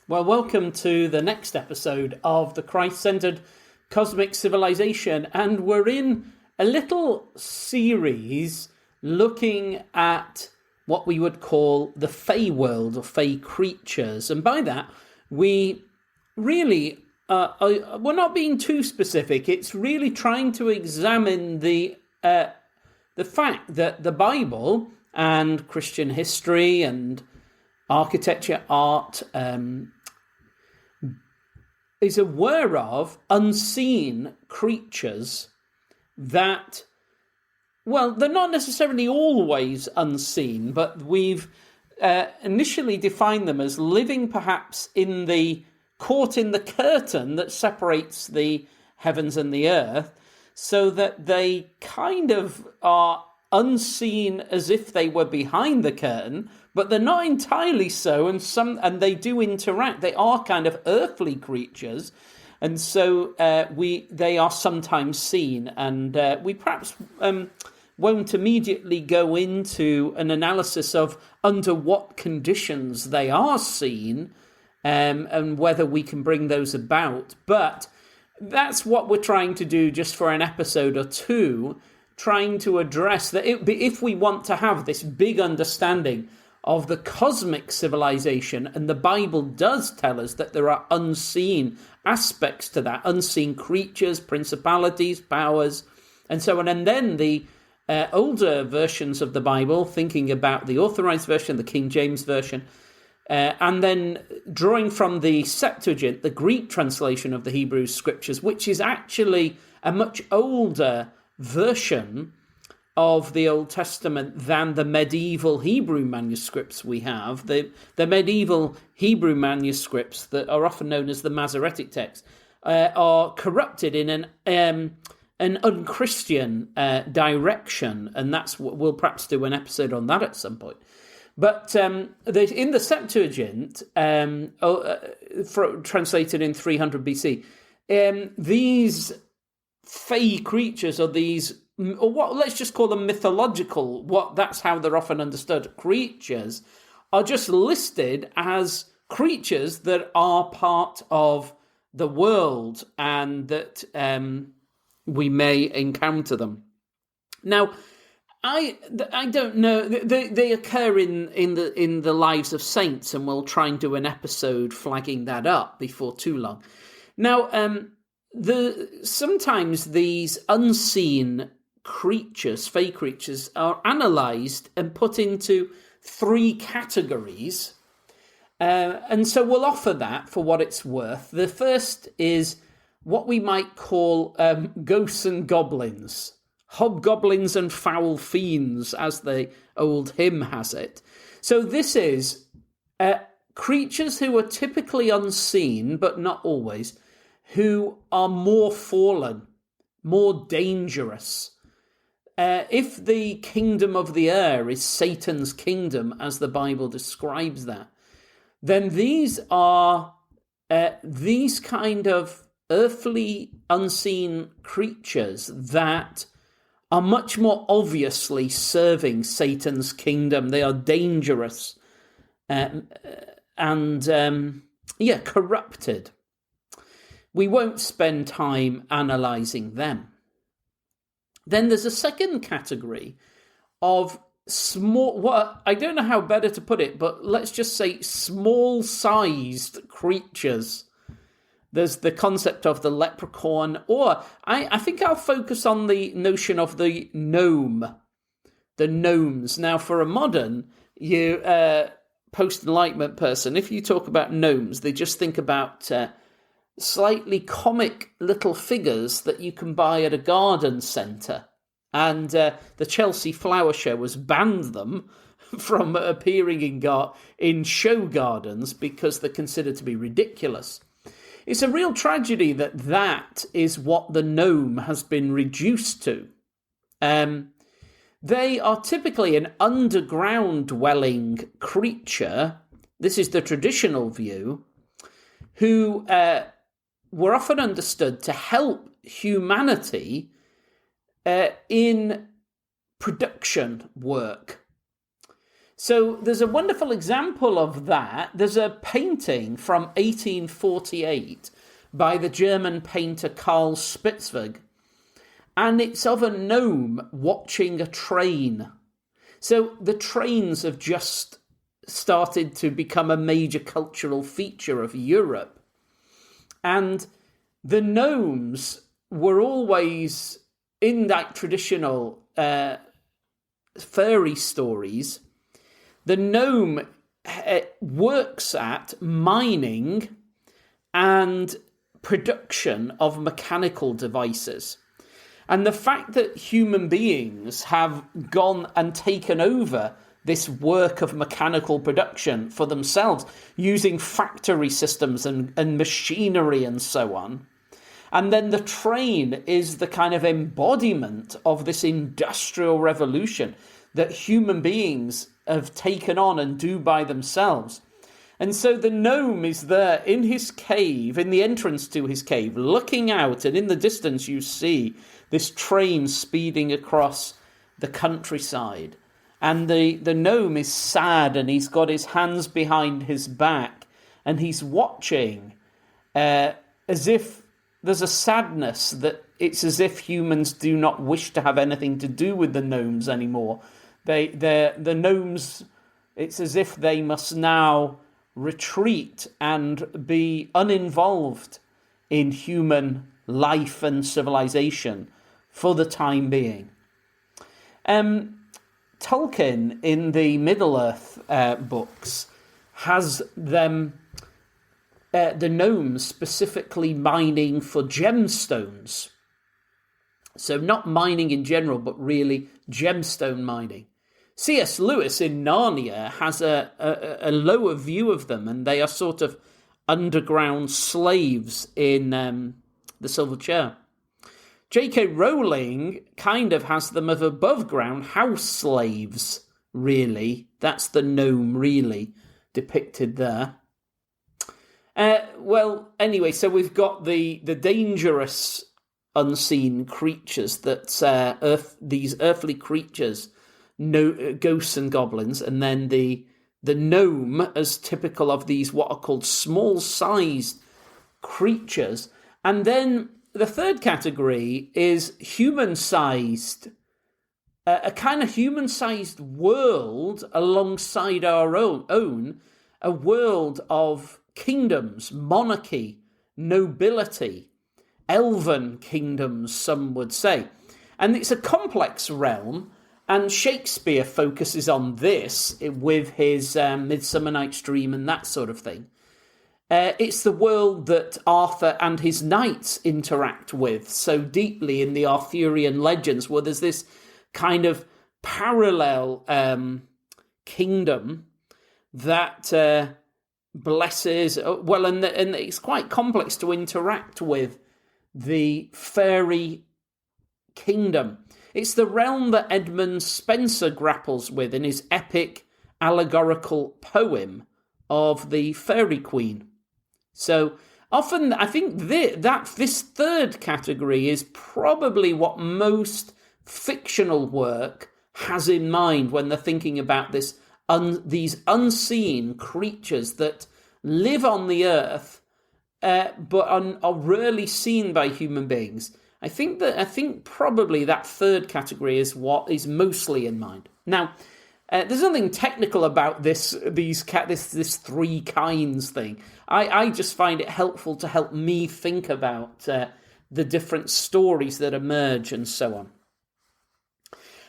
Well, welcome to the next episode of the Christ-Centered Cosmic Civilization, and we're in a little series looking at what we would call the Fae world, or Fae creatures, and by that we really we're not being too specific. It's really trying to examine the fact that the Bible and Christian history and architecture, art, is aware of unseen creatures that, well, they're not necessarily always unseen, but we've initially defined them as living perhaps caught in the curtain that separates the heavens and the earth, so that they kind of are unseen as if they were behind the curtain, but they're not entirely so, and they do interact. They are kind of earthly creatures, and so they are sometimes seen, and we perhaps won't immediately go into an analysis of under what conditions they are seen, and whether we can bring those about. But that's what we're trying to do just for an episode or two, trying to address that if we want to have this big understanding of the cosmic civilization, and the Bible does tell us that there are unseen aspects to that, unseen creatures, principalities, powers, and so on. And then the older versions of the Bible, thinking about the Authorized Version, the King James Version, and then drawing from the Septuagint, the Greek translation of the Hebrew Scriptures, which is actually a much older version of the Old Testament than the medieval Hebrew manuscripts we have. The medieval Hebrew manuscripts that are often known as the Masoretic text are corrupted in an unchristian direction, and that's what we'll perhaps do an episode on that at some point. But in the Septuagint, translated in 300 BC, these Fae creatures, or these, or what, let's just call them mythological, that's how they're often understood, creatures, are just listed as creatures that are part of the world, and that we may encounter them. Now, I don't know. They occur in the lives of saints, and we'll try and do an episode flagging that up before too long. Now, sometimes these unseen creatures, Fae creatures, are analysed and put into three categories, and so we'll offer that for what it's worth. The first is what we might call ghosts and goblins. Hobgoblins and foul fiends, as the old hymn has it. So this is creatures who are typically unseen, but not always, who are more fallen, more dangerous. If the kingdom of the air is Satan's kingdom, as the Bible describes that, then these are these kind of earthly unseen creatures that are much more obviously serving Satan's kingdom. They are dangerous and corrupted. We won't spend time analysing them. Then there's a second category of I don't know how better to put it, but let's just say small-sized creatures. There's the concept of the leprechaun, or I think I'll focus on the notion of the gnome, the gnomes. Now, for a modern post-Enlightenment person, if you talk about gnomes, they just think about slightly comic little figures that you can buy at a garden centre. And the Chelsea Flower Show has banned them from appearing in show gardens because they're considered to be ridiculous. It's a real tragedy that is what the gnome has been reduced to. They are typically an underground dwelling creature. This is the traditional view, who were often understood to help humanity in production work. So there's a wonderful example of that. There's a painting from 1848 by the German painter Karl Spitzweg, and it's of a gnome watching a train. So the trains have just started to become a major cultural feature of Europe. And the gnomes were always, in that traditional fairy stories, the gnome works at mining and production of mechanical devices. And the fact that human beings have gone and taken over this work of mechanical production for themselves, using factory systems and machinery and so on. And then the train is the kind of embodiment of this industrial revolution that human beings have taken on and do by themselves. And so the gnome is there in his cave, in the entrance to his cave, looking out, and in the distance you see this train speeding across the countryside. And the gnome is sad, and he's got his hands behind his back, and he's watching as if there's a sadness that it's as if humans do not wish to have anything to do with the gnomes anymore. The gnomes, it's as if they must now retreat and be uninvolved in human life and civilization for the time being. Tolkien, in the Middle-earth books, has them, the gnomes specifically mining for gemstones. So not mining in general, but really gemstone mining. C.S. Lewis in Narnia has a lower view of them, and they are sort of underground slaves in The Silver Chair. J.K. Rowling kind of has them of above ground house slaves, really. That's the gnome, really, depicted there. Well, anyway, so we've got the dangerous unseen creatures that these earthly creatures, ghosts and goblins, and then the gnome as typical of these what are called small-sized creatures. And then the third category is human-sized, a kind of human-sized world alongside our own, a world of kingdoms, monarchy, nobility, elven kingdoms, some would say. And it's a complex realm, and Shakespeare focuses on this with his Midsummer Night's Dream and that sort of thing. It's the world that Arthur and his knights interact with so deeply in the Arthurian legends, where there's this kind of parallel kingdom that blesses, well, and it's quite complex to interact with the fairy kingdom. It's the realm that Edmund Spenser grapples with in his epic allegorical poem of the Fairy Queen. So often I think this third category is probably what most fictional work has in mind when they're thinking about these unseen creatures that live on the earth but are rarely seen by human beings. I think probably that third category is what is mostly in mind. Now, there's nothing technical about this three kinds thing. I just find it helpful to help me think about the different stories that emerge and so on.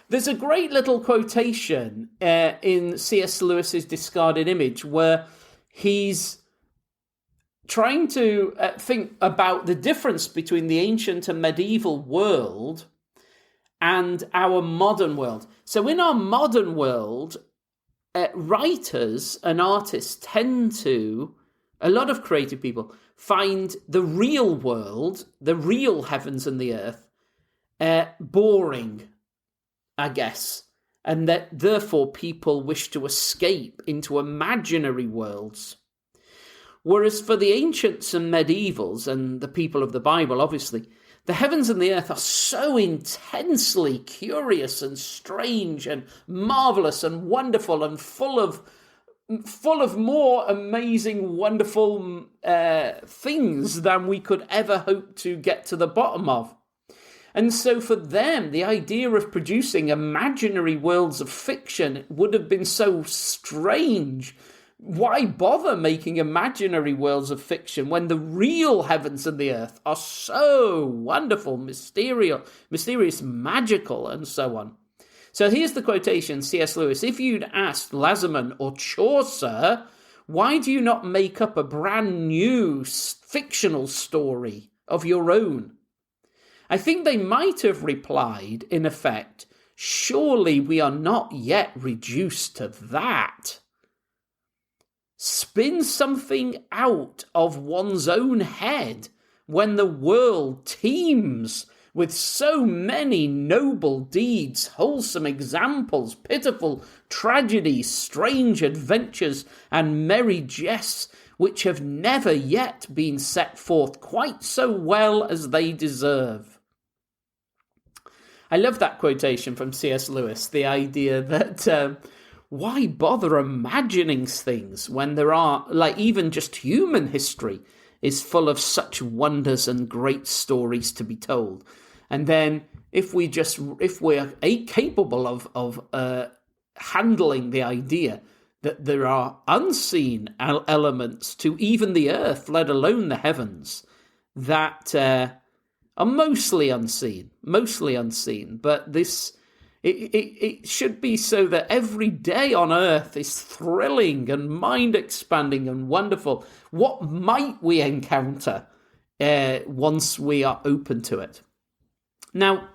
There's a great little quotation in C.S. Lewis's Discarded Image where he's trying to think about the difference between the ancient and medieval world and our modern world. So in our modern world, writers and artists tend to, a lot of creative people, find the real world, the real heavens and the earth, boring, I guess. And that therefore people wish to escape into imaginary worlds. Whereas for the ancients and medievals, and the people of the Bible, obviously, The heavens and the earth are so intensely curious and strange and marvelous and wonderful and full of more amazing, wonderful things than we could ever hope to get to the bottom of. And so for them, the idea of producing imaginary worlds of fiction would have been so strange. Why bother making imaginary worlds of fiction when the real heavens and the earth are so wonderful, mysterious, magical, and so on? So here's the quotation, C.S. Lewis. If you'd asked Laserman or Chaucer, why do you not make up a brand new fictional story of your own? I think they might have replied, in effect, surely we are not yet reduced to that. Spin something out of one's own head when the world teems with so many noble deeds, wholesome examples, pitiful tragedies, strange adventures, and merry jests, which have never yet been set forth quite so well as they deserve. I love that quotation from C.S. Lewis, the idea that why bother imagining things when there are, like, even just human history is full of such wonders and great stories to be told. And then if we're capable of handling the idea that there are unseen elements to even the earth, let alone the heavens, that are mostly unseen. But it should be so that every day on earth is thrilling and mind-expanding and wonderful. What might we encounter once we are open to it? Now,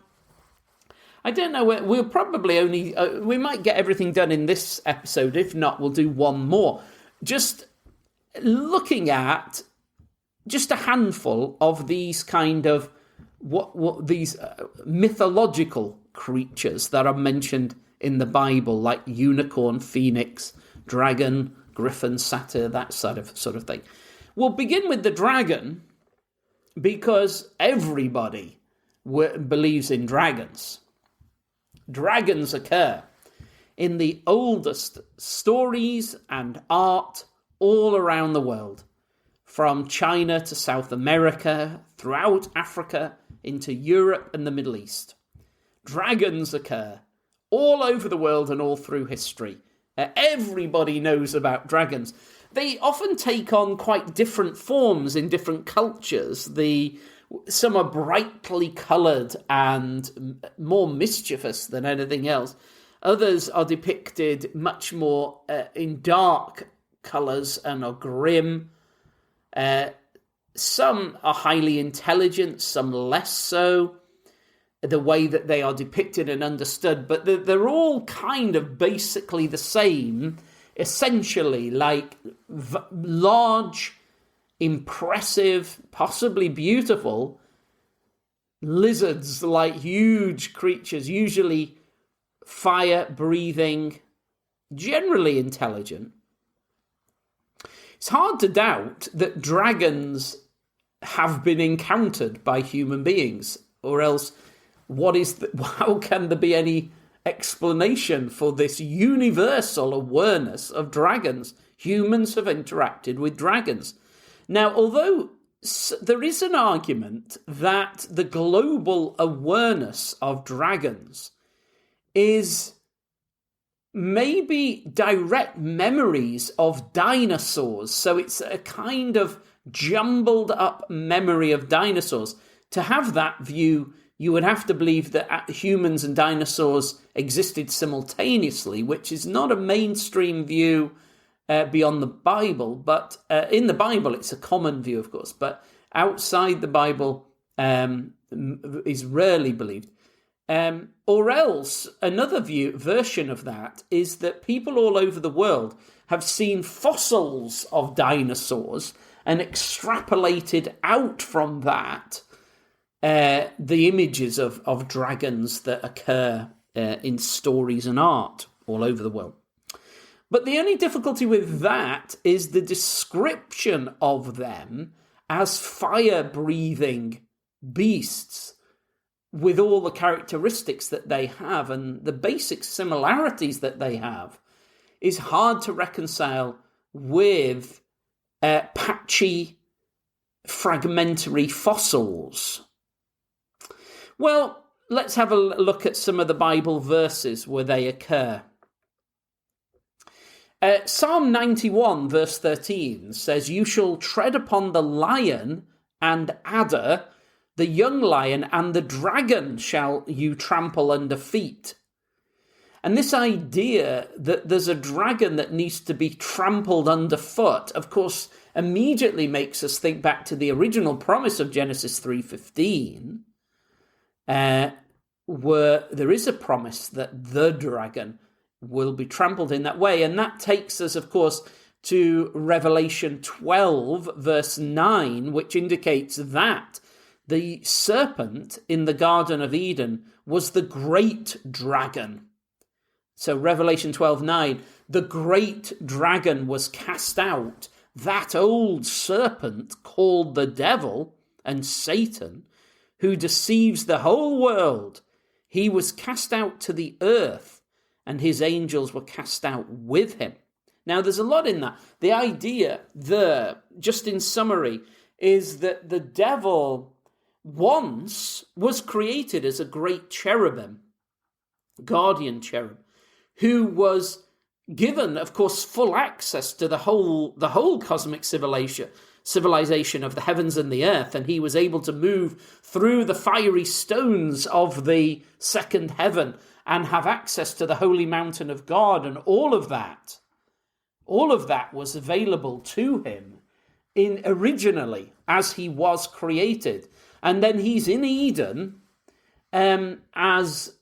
I don't know, we'll probably only, we might get everything done in this episode. If not, we'll do one more. Just looking at just a handful of these kind of, these mythological creatures that are mentioned in the Bible, like unicorn, phoenix, dragon, griffin, satyr, that sort of thing. We'll begin with the dragon because everybody believes in dragons. Dragons occur in the oldest stories and art all around the world, from China to South America, throughout Africa, into Europe and the Middle East. Dragons occur all over the world and all through history. Everybody knows about dragons. They often take on quite different forms in different cultures. Some are brightly coloured and more mischievous than anything else. Others are depicted much more in dark colours and are grim. Some are highly intelligent, some less so, the way that they are depicted and understood. But they're all kind of basically the same, essentially, like large, impressive, possibly beautiful lizards, like huge creatures, usually fire-breathing, generally intelligent. It's hard to doubt that dragons have been encountered by human beings, or else how can there be any explanation for this universal awareness of dragons? Humans have interacted with dragons. Now, although there is an argument that the global awareness of dragons is maybe direct memories of dinosaurs, so it's a kind of jumbled up memory of dinosaurs. To have that view, you would have to believe that humans and dinosaurs existed simultaneously, which is not a mainstream view beyond the Bible, but in the Bible it's a common view, of course, but outside the Bible is rarely believed. Or else another version of that is that people all over the world have seen fossils of dinosaurs and extrapolated out from that the images of dragons that occur in stories and art all over the world. But the only difficulty with that is the description of them as fire-breathing beasts with all the characteristics that they have and the basic similarities that they have is hard to reconcile with patchy, fragmentary fossils. Well, let's have a look at some of the Bible verses where they occur. Psalm 91 verse 13 says, "You shall tread upon the lion and adder, the young lion and the dragon shall you trample under feet." And this idea that there's a dragon that needs to be trampled underfoot, of course, immediately makes us think back to the original promise of Genesis 3:15, where there is a promise that the dragon will be trampled in that way. And that takes us, of course, to Revelation 12, verse 9, which indicates that the serpent in the Garden of Eden was the great dragon. So Revelation 12:9, the great dragon was cast out, that old serpent called the devil and Satan, who deceives the whole world. He was cast out to the earth, and his angels were cast out with him. Now, there's a lot in that. The idea there, just in summary, is that the devil once was created as a great cherubim, guardian cherub, who was given, of course, full access to the whole cosmic civilization of the heavens and the earth, and he was able to move through the fiery stones of the second heaven and have access to the holy mountain of God, and all of that was available to him originally as he was created. And then he's in Eden as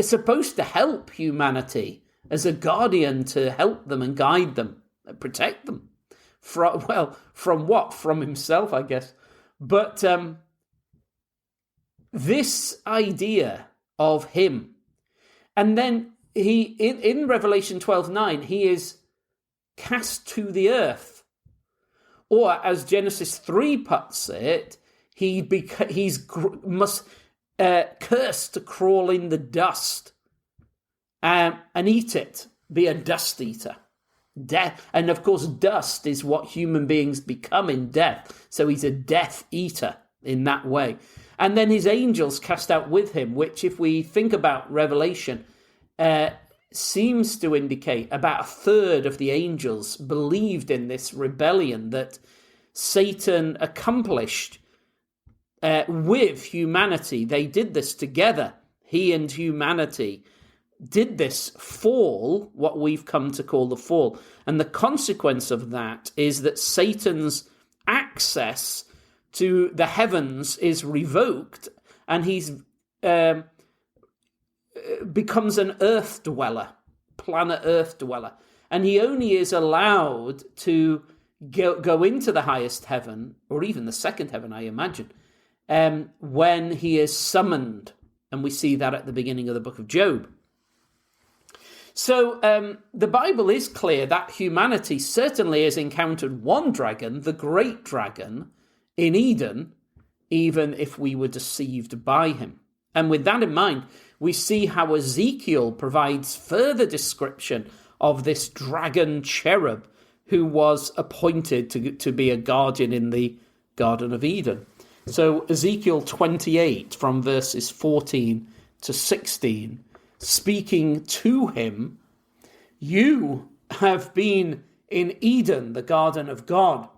supposed to help humanity, as a guardian to help them and guide them, and protect them. From what? From himself, I guess. But this idea of him, and then he in Revelation 12:9, he is cast to the earth, or as Genesis 3 puts it, must cursed to crawl in the dust and eat it, be a dust eater. Death, and of course, dust is what human beings become in death. So he's a death eater in that way. And then his angels cast out with him, which, if we think about Revelation, seems to indicate about a third of the angels believed in this rebellion that Satan accomplished with humanity. They did this together. He and humanity did this fall, what we've come to call the fall. And the consequence of that is that Satan's access to the heavens is revoked, and he's becomes an earth dweller, planet earth dweller. And he only is allowed to go into the highest heaven, or even the second heaven, I imagine, when he is summoned. And we see that at the beginning of the book of Job. So the Bible is clear that humanity certainly has encountered one dragon, the great dragon, in Eden, even if we were deceived by him. And with that in mind, we see how Ezekiel provides further description of this dragon cherub who was appointed to be a guardian in the Garden of Eden. So Ezekiel 28 from verses 14 to 16, speaking to him, "You have been in Eden, the garden of God.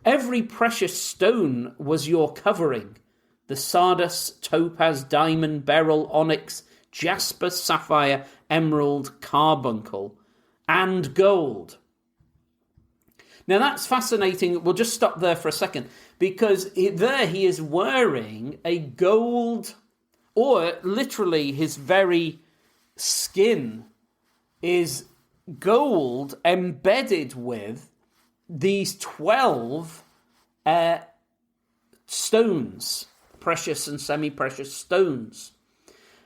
Every precious stone was your covering, the sardius, topaz, diamond, beryl, onyx, jasper, sapphire, emerald, carbuncle, and gold." Now that's fascinating. We'll just stop there for a second, because there he is wearing a gold, or literally his very skin is gold embedded with these 12 stones, precious and semi-precious stones.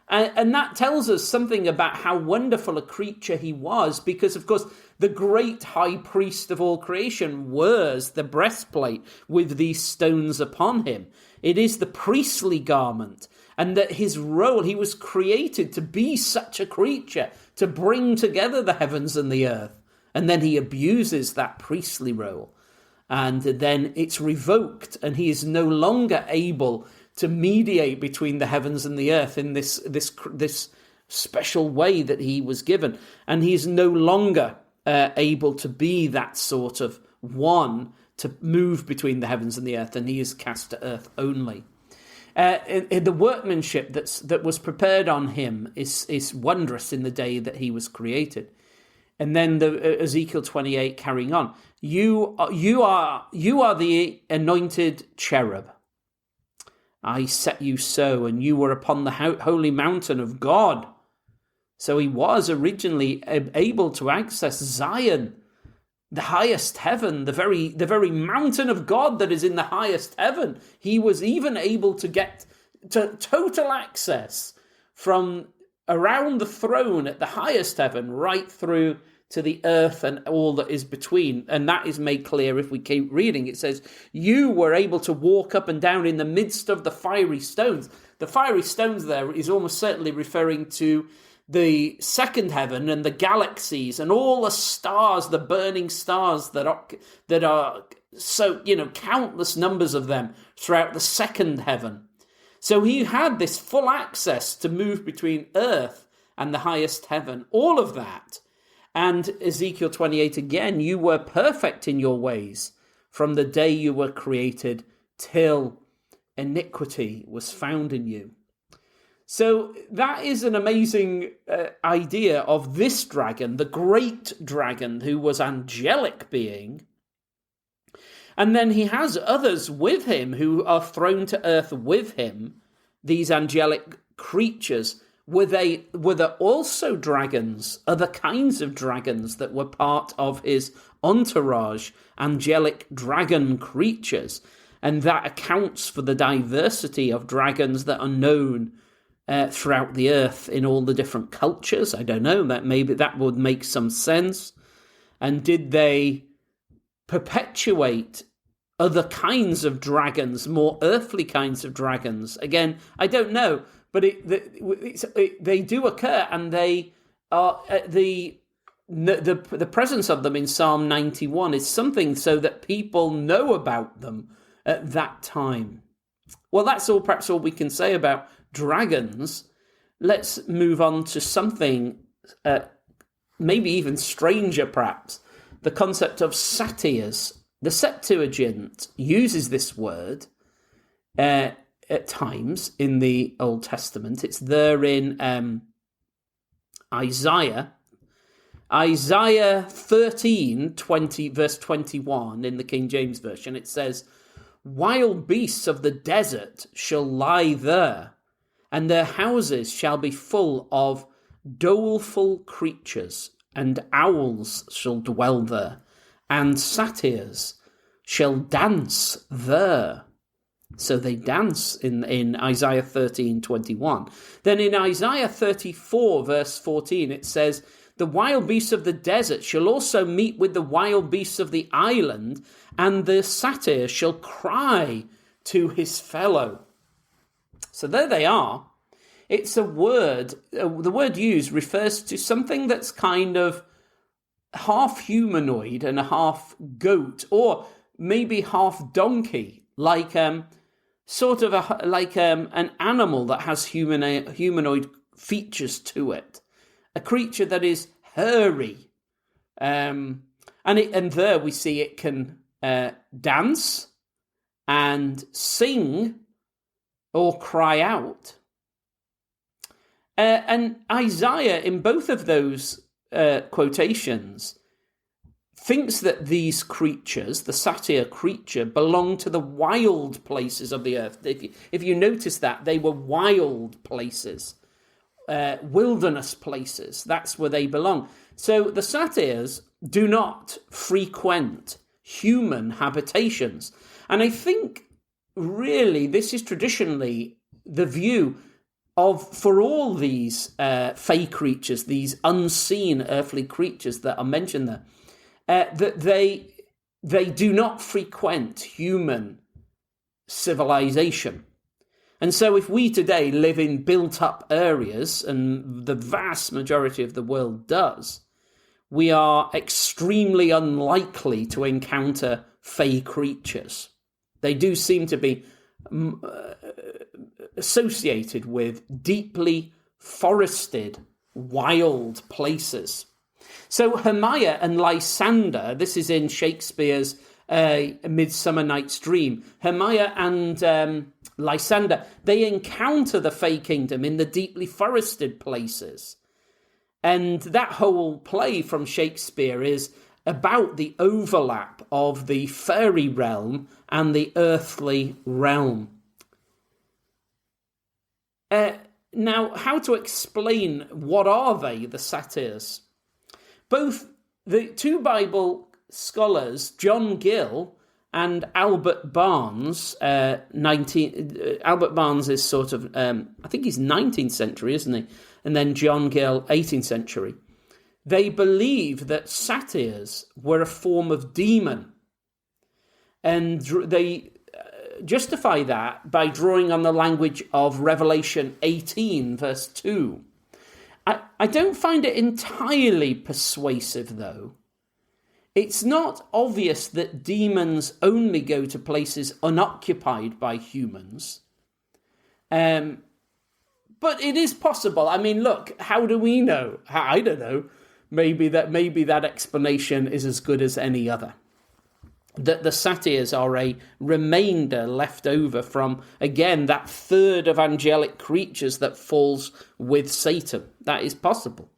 And that tells us something about how wonderful a creature he was, because, of course, the great high priest of all creation wears the breastplate with these stones upon him. It is the priestly garment, and that his role, he was created to be such a creature, to bring together the heavens and the earth. And then he abuses that priestly role. And then it's revoked, and he is no longer able to mediate between the heavens and the earth in this special way that he was given. And he's no longer able to be that sort of one to move between the heavens and the earth, and he is cast to earth only. In the workmanship that was prepared on him is wondrous in the day that he was created. And then the Ezekiel 28 carrying on. You are the anointed cherub. I set you so, and you were upon the holy mountain of God. So he was originally able to access Zion, the highest heaven, the very mountain of God that is in the highest heaven. He was even able to get to total access from around the throne at the highest heaven right through to the earth and all that is between. And that is made clear if we keep reading. It says, you were able to walk up and down in the midst of the fiery stones. The fiery stones there is almost certainly referring to the second heaven and the galaxies and all the stars, the burning stars that are so, countless numbers of them throughout the second heaven. So he had this full access to move between earth and the highest heaven, all of that. And Ezekiel 28 again, you were perfect in your ways from the day you were created till iniquity was found in you. So that is an amazing idea of this dragon, the great dragon who was angelic being. And then he has others with him who are thrown to earth with him, these angelic creatures. Were there also dragons, other kinds of dragons that were part of his entourage, angelic dragon creatures? And that accounts for the diversity of dragons that are known throughout the earth in all the different cultures. I don't know, that maybe that would make some sense. And did they perpetuate other kinds of dragons, more earthly kinds of dragons? Again, I don't know. But they do occur, and they are the presence of them in Psalm 91 is something so that people know about them at that time. Well, that's perhaps all we can say about dragons. Let's move on to something maybe even stranger, perhaps, the concept of satyrs. The Septuagint uses this word at times in the Old Testament. It's there in Isaiah 13, verse 21 in the King James Version. It says, wild beasts of the desert shall lie there, and their houses shall be full of doleful creatures, and owls shall dwell there, and satyrs shall dance there. So they dance in Isaiah 13:21. Then in Isaiah 34, verse 14, it says, the wild beasts of the desert shall also meet with the wild beasts of the island, and the satyr shall cry to his fellow. So there they are. It's a word, the word used refers to something that's kind of half humanoid and a half goat, or maybe half donkey, like an animal that has humanoid features to it, a creature that is hairy, and there we see it can dance and sing or cry out. And Isaiah, in both of those quotations, thinks that these creatures, the satyr creature, belong to the wild places of the earth. If you notice that, they were wild places, wilderness places. That's where they belong. So the satyrs do not frequent human habitations. And I think, really, this is traditionally the view for all these Fae creatures, these unseen earthly creatures that are mentioned there, that they do not frequent human civilization. And so if we today live in built-up areas, and the vast majority of the world does, we are extremely unlikely to encounter Fae creatures. They do seem to be associated with deeply forested, wild places. So Hermia and Lysander, this is in Shakespeare's Midsummer Night's Dream. Hermia and Lysander, they encounter the Fae Kingdom in the deeply forested places. And that whole play from Shakespeare is about the overlap of the fairy realm and the earthly realm. Now, how to explain what are they, the satyrs? Both the two Bible scholars, John Gill and Albert Barnes, Albert Barnes is sort of, I think he's 19th century, isn't he? And then John Gill, 18th century. They believe that satyrs were a form of demon. And they justify that by drawing on the language of Revelation 18, verse 2. I don't find it entirely persuasive, though. It's not obvious that demons only go to places unoccupied by humans. But it is possible. I mean, look, how do we know? I don't know. Maybe that explanation is as good as any other. That the satyrs are a remainder left over from, again, that third of angelic creatures that falls with Satan. That is possible.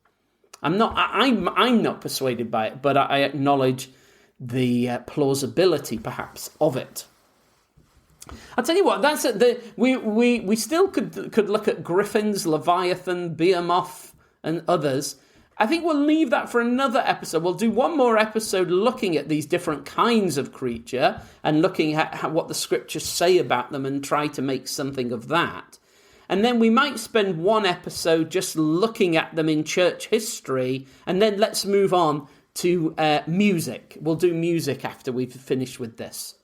I'm not persuaded by it, but I acknowledge the plausibility, perhaps, of it. I'll tell you what. That's we still could look at griffins, Leviathan, Behemoth, and others. I think we'll leave that for another episode. We'll do one more episode looking at these different kinds of creature and looking at what the scriptures say about them and try to make something of that. And then we might spend one episode just looking at them in church history, and then let's move on to music. We'll do music after we've finished with this.